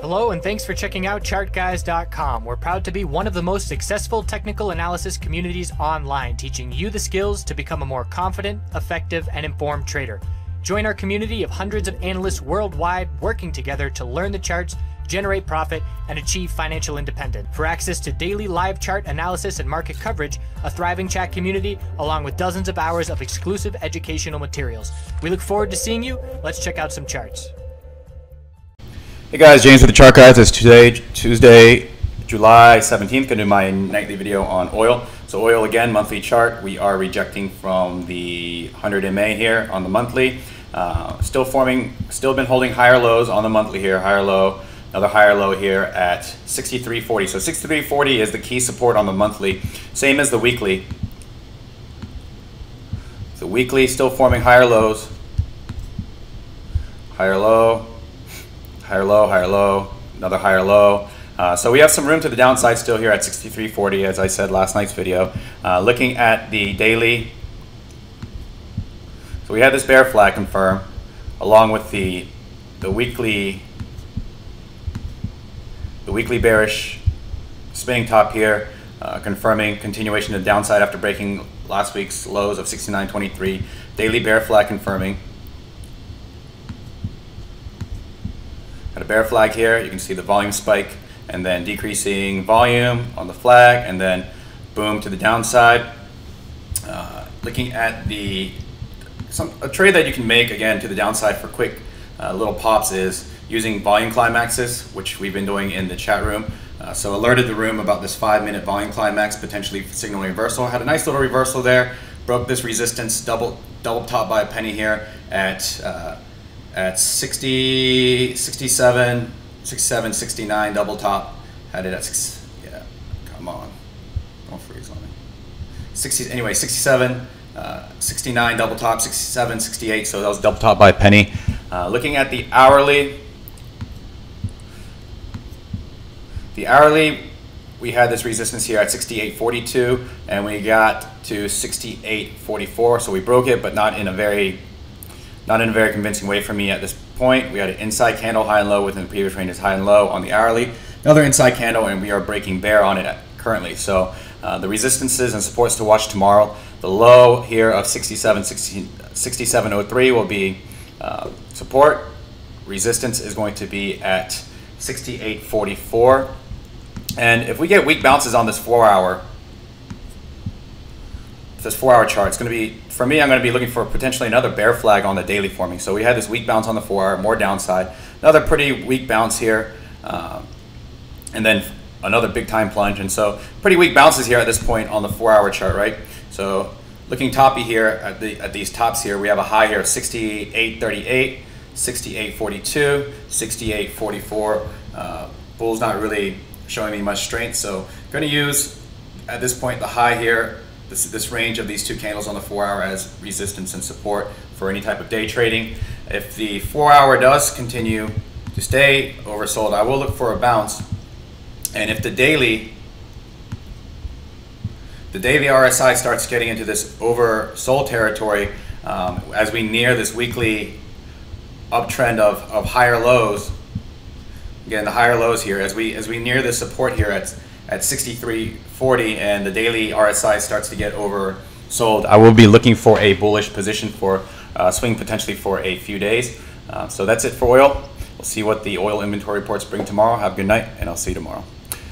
Hello and thanks for checking out ChartGuys.com. We're proud to be one of the most successful technical analysis communities online, teaching you the skills to become a more confident, effective, and informed trader. Join our community of hundreds of analysts worldwide working together to learn the charts, generate profit, and achieve financial independence. For access to daily live chart analysis and market coverage, a thriving chat community, along with dozens of hours of exclusive educational materials. We look forward to seeing you. Let's check out some charts. Hey guys, James with the Chart Guys. It's Tuesday, July 17th. Going to do my nightly video on oil. So oil again, monthly chart. We are rejecting from the 100 MA here on the monthly. Still been holding higher lows on the monthly here. Higher low, another higher low here at 63.40. So 63.40 is the key support on the monthly. Same as the weekly. The weekly still forming higher lows. Higher low. Higher low, higher low, another higher low. So we have some room to the downside still here at 63.40, as I said last night's video. Looking at the daily, so we had this bear flag confirm, along with the weekly bearish spinning top here, confirming continuation to the downside after breaking last week's lows of 69.23. Daily bear flag confirming. Got a bear flag here. You can see the volume spike and then decreasing volume on the flag, and then boom to the downside. Looking at a trade that you can make again to the downside for quick little pops is using volume climaxes, which we've been doing in the chat room. So alerted the room about this 5-minute volume climax potentially signaling reversal. Had a nice little reversal there. Broke this resistance, double top by a penny here at 60, 67, 67, 69, double top. Had it at 6, yeah, come on, don't freeze on me. 60, anyway, 67, 69, double top, 67, 68, so that was double top by a penny. Looking at the hourly, we had this resistance here at 68.42, and we got to 68.44, so we broke it, but not in a very convincing way for me at this point. We had an inside candle high and low within the previous range is high and low on the hourly. Another inside candle, and we are breaking bear on it currently. So the resistances and supports to watch tomorrow. The low here of 67.03 will be support. Resistance is going to be at 68.44. And if we get weak bounces on this 4-hour, chart, it's going to be, for me, I'm going to be looking for potentially another bear flag on the daily forming. So we had this weak bounce on the 4-hour, more downside. Another pretty weak bounce here, and then another big time plunge. And so pretty weak bounces here at this point on the 4-hour chart, right? So looking toppy here at these tops here, we have a high here of 68.38, 68.42, 68.44. Bull's not really showing me much strength, so going to use at this point the high here, this range of these two candles on the 4-hour as resistance and support for any type of day trading. If the 4-hour does continue to stay oversold, I will look for a bounce. And if the daily RSI starts getting into this oversold territory, as we near this weekly uptrend of higher lows, again the higher lows here, as we near this support here at 63.40 and the daily RSI starts to get oversold, I will be looking for a bullish position for swing potentially for a few days. So that's it for oil. We'll see what the oil inventory reports bring tomorrow. Have a good night, and I'll see you tomorrow.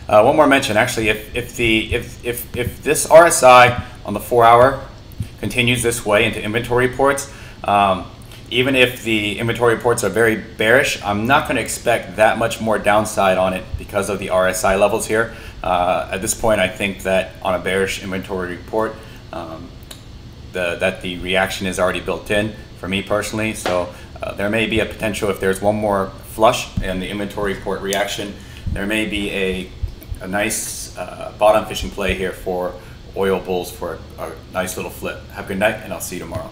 One more mention, actually, if this RSI on the 4-hour continues this way into inventory reports, even if the inventory reports are very bearish, I'm not going to expect that much more downside on it because of the RSI levels here. At this point, I think that on a bearish inventory report, that the reaction is already built in for me personally. So there may be a potential, if there's one more flush in the inventory report reaction, there may be a nice bottom fishing play here for oil bulls for a nice little flip. Have a good night, and I'll see you tomorrow.